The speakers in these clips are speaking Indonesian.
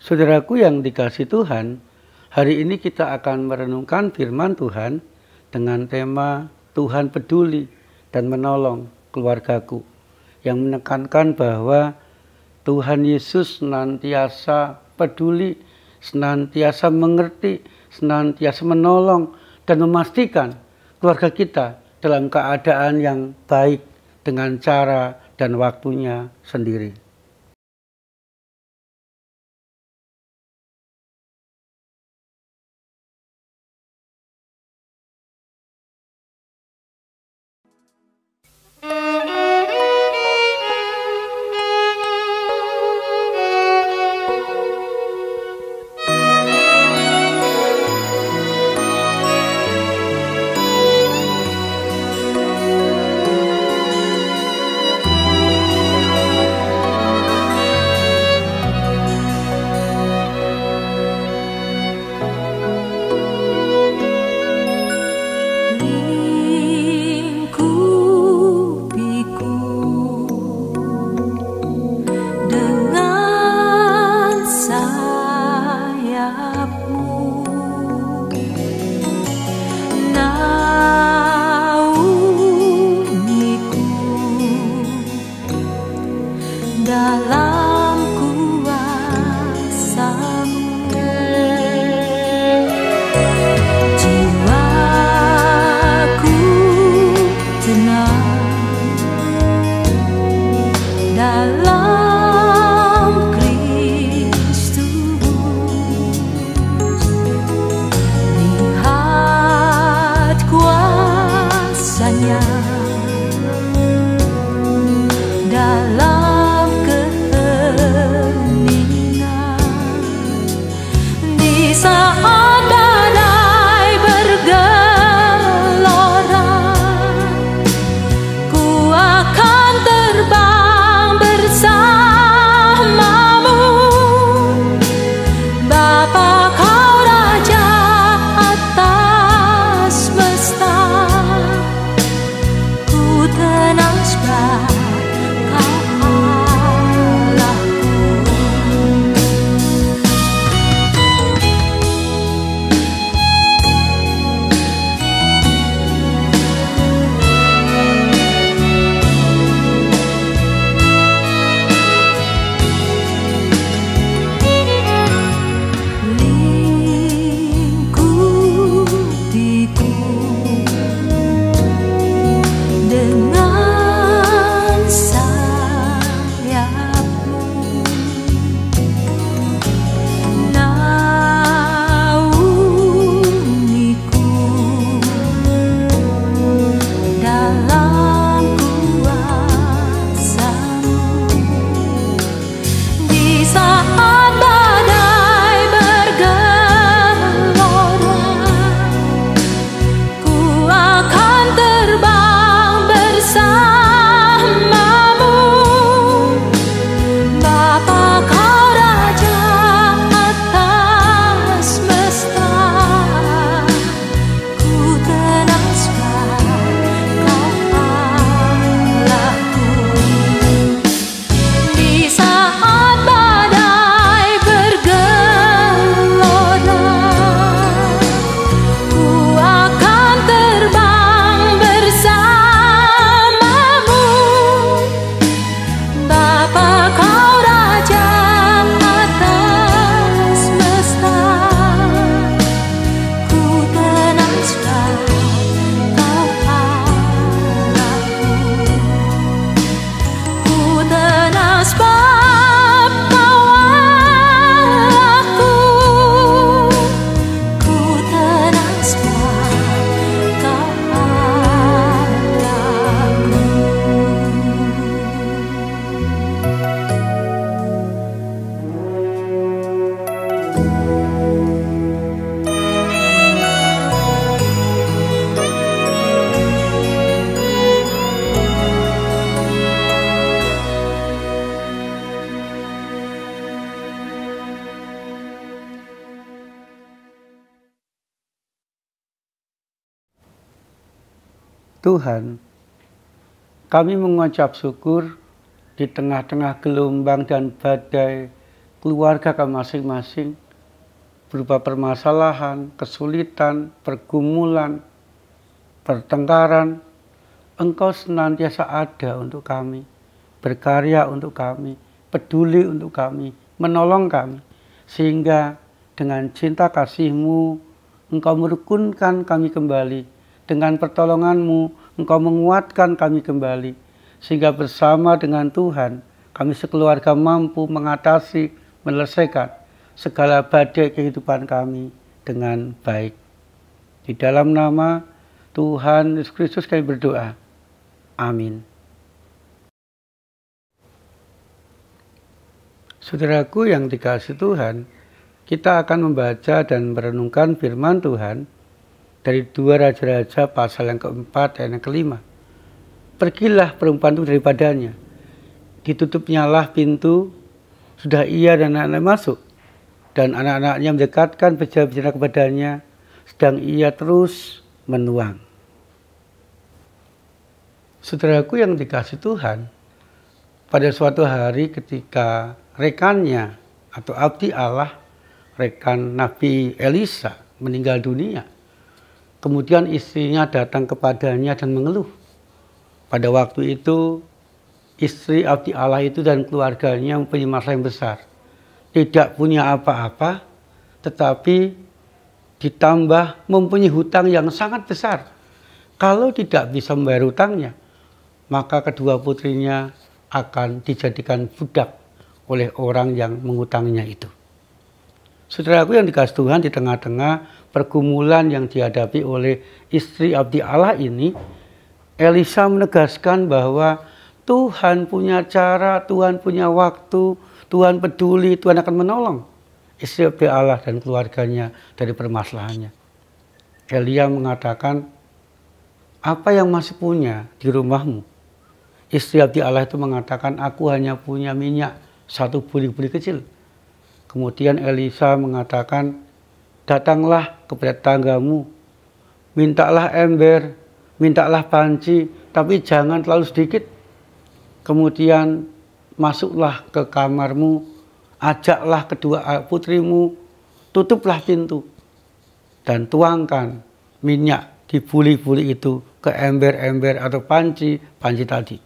Saudaraku yang dikasihi Tuhan, hari ini kita akan merenungkan firman Tuhan dengan tema Tuhan peduli dan menolong keluargaku, yang menekankan bahwa Tuhan Yesus senantiasa peduli, senantiasa mengerti, senantiasa menolong dan memastikan keluarga kita dalam keadaan yang baik dengan cara dan waktunya sendiri. Tuhan, kami mengucap syukur di tengah-tengah gelombang dan badai keluarga kami masing-masing berupa permasalahan, kesulitan, pergumulan, pertengkaran, Engkau senantiasa ada untuk kami, berkarya untuk kami, peduli untuk kami, menolong kami, sehingga dengan cinta kasih-Mu, Engkau merukunkan kami kembali, dengan pertolongan-Mu, Engkau menguatkan kami kembali, sehingga bersama dengan Tuhan, kami sekeluarga mampu mengatasi, menyelesaikan segala badai kehidupan kami dengan baik. Di dalam nama Tuhan Yesus Kristus kami berdoa. Amin. Saudaraku yang dikasihi Tuhan, kita akan membaca dan merenungkan firman Tuhan dari 2 Raja-Raja pasal yang keempat dan yang kelima. Pergilah perempuan itu daripadanya, ditutupnyalah pintu, sudah ia dan anak-anak masuk, dan anak-anaknya mendekatkan bejana-bejana kepadanya, sedang ia terus menuang. Saudaraku yang dikasihi Tuhan, pada suatu hari ketika rekannya atau abdi Allah, rekan Nabi Elisa meninggal dunia, kemudian istrinya datang kepadanya dan mengeluh. Pada waktu itu, istri abdi Allah itu dan keluarganya mempunyai masalah yang besar. Tidak punya apa-apa, tetapi ditambah mempunyai hutang yang sangat besar. Kalau tidak bisa membayar hutangnya, maka kedua putrinya akan dijadikan budak oleh orang yang mengutanginya itu. Saudaraku yang dikasihi Tuhan, di tengah-tengah pergumulan yang dihadapi oleh istri abdi Allah ini, Elisa menegaskan bahwa Tuhan punya cara, Tuhan punya waktu, Tuhan peduli, Tuhan akan menolong istri abdi Allah dan keluarganya dari permasalahannya. Elia mengatakan, apa yang masih punya di rumahmu? Istri abdi Allah itu mengatakan, aku hanya punya minyak 1 buli-buli kecil. Kemudian Elisa mengatakan, datanglah kepada tanggamu, mintalah ember, mintalah panci, tapi jangan terlalu sedikit. Kemudian masuklah ke kamarmu, ajaklah kedua putrimu, tutuplah pintu, dan tuangkan minyak di buli-buli itu ke ember-ember atau panci tadi.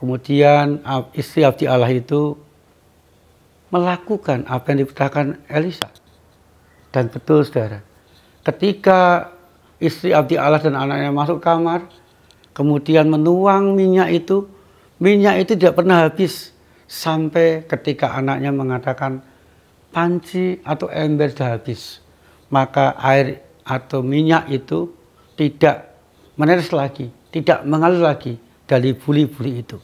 Kemudian istri abdi Allah itu melakukan apa yang diperintahkan Elisa. Dan betul saudara, ketika istri abdi Allah dan anaknya masuk kamar, kemudian menuang minyak itu tidak pernah habis sampai ketika anaknya mengatakan panci atau ember sudah habis. Maka air atau minyak itu tidak menetes lagi, tidak mengalir lagi dari buli-buli itu.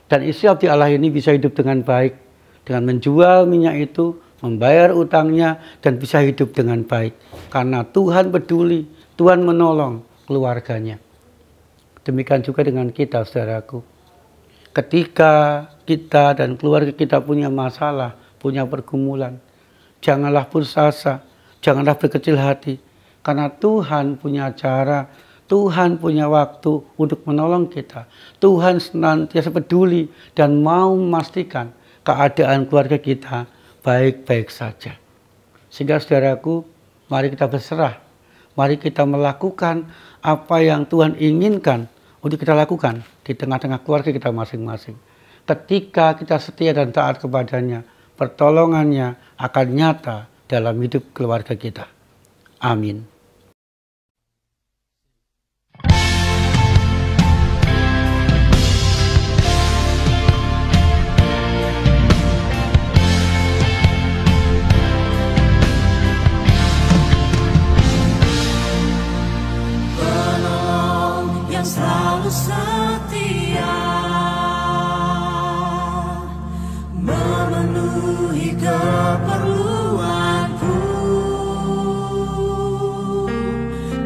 Dan istri abdi Allah ini bisa hidup dengan baik, dengan menjual minyak itu, membayar utangnya, dan bisa hidup dengan baik. Karena Tuhan peduli, Tuhan menolong keluarganya. Demikian juga dengan kita, saudaraku. Ketika kita dan keluarga kita punya masalah, punya pergumulan, janganlah putus asa, janganlah berkecil hati. Karena Tuhan punya cara, Tuhan punya waktu untuk menolong kita. Tuhan senantiasa peduli dan mau memastikan keadaan keluarga kita baik-baik saja. Sehingga saudaraku, mari kita berserah. Mari kita melakukan apa yang Tuhan inginkan untuk kita lakukan di tengah-tengah keluarga kita masing-masing. Ketika kita setia dan taat kepadanya, pertolongannya akan nyata dalam hidup keluarga kita. Amin. Selalu setia memenuhi keperluanku,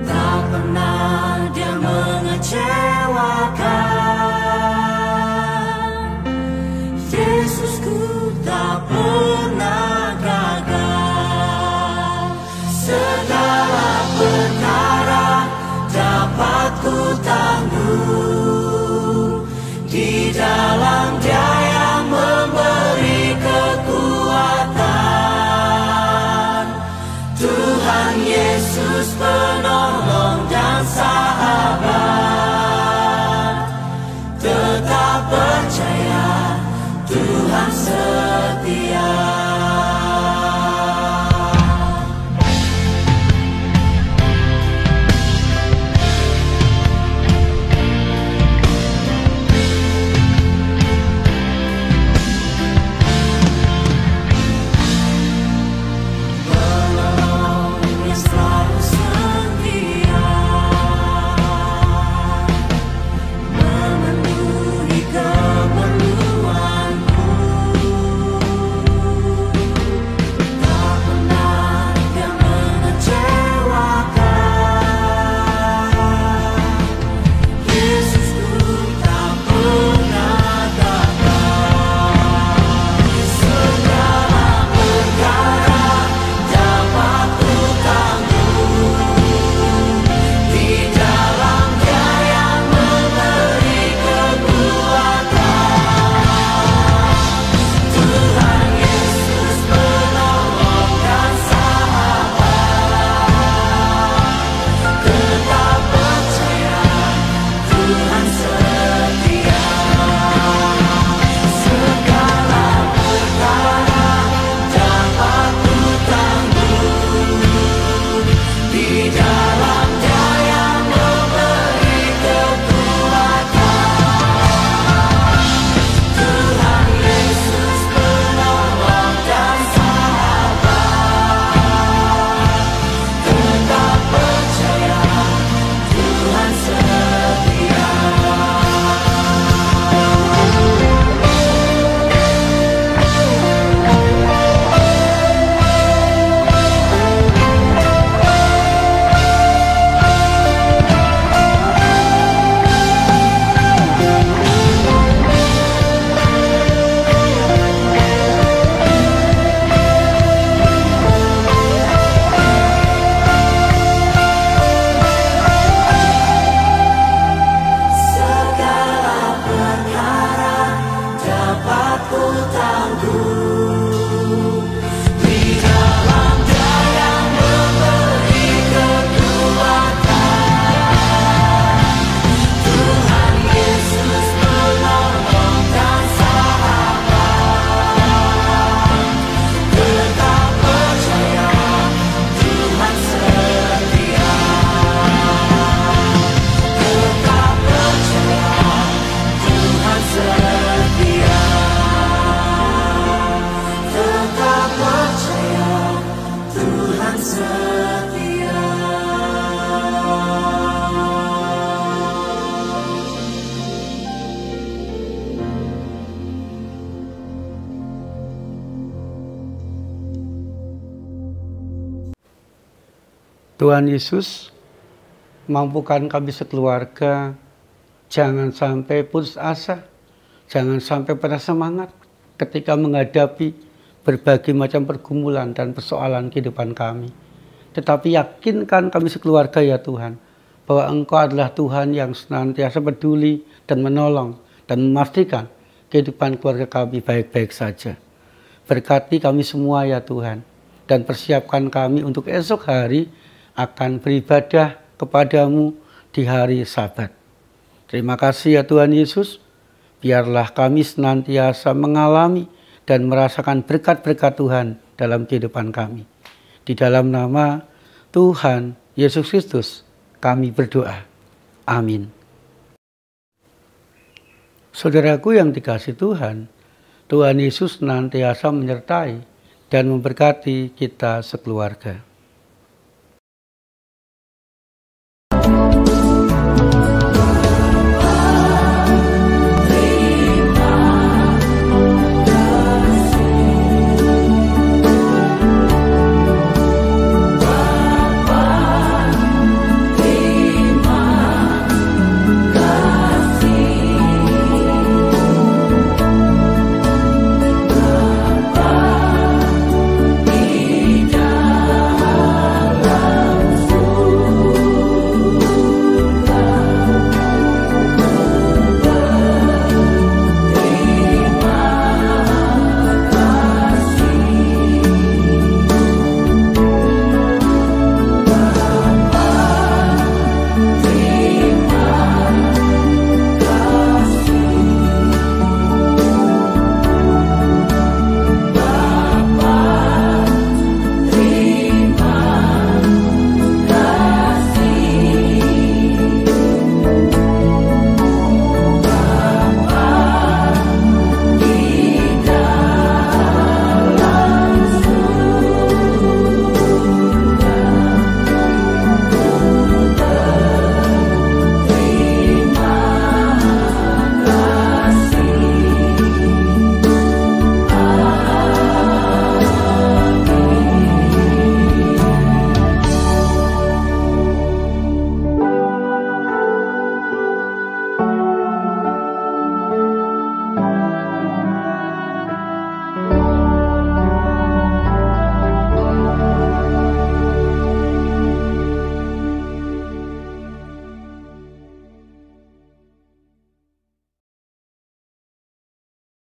tak pernah dia mengecewakan. Yesusku tak pernah gagal. Segala perkara dapat ku tanggung di dalam Dia yang memberi kekuatan. Tuhan setia. Tuhan Yesus, mampukan kami sekeluarga, jangan sampai putus asa, jangan sampai patah semangat ketika menghadapi berbagai macam pergumulan dan persoalan kehidupan kami. Tetapi yakinkan kami sekeluarga ya Tuhan, bahwa Engkau adalah Tuhan yang senantiasa peduli dan menolong dan memastikan kehidupan keluarga kami baik-baik saja. Berkati kami semua ya Tuhan, dan persiapkan kami untuk esok hari akan beribadah kepadamu di hari Sabat. Terima kasih ya Tuhan Yesus, biarlah kami senantiasa mengalami dan merasakan berkat-berkat Tuhan dalam kehidupan kami. Di dalam nama Tuhan Yesus Kristus kami berdoa. Amin. Saudaraku yang dikasihi Tuhan, Tuhan Yesus senantiasa menyertai dan memberkati kita sekeluarga.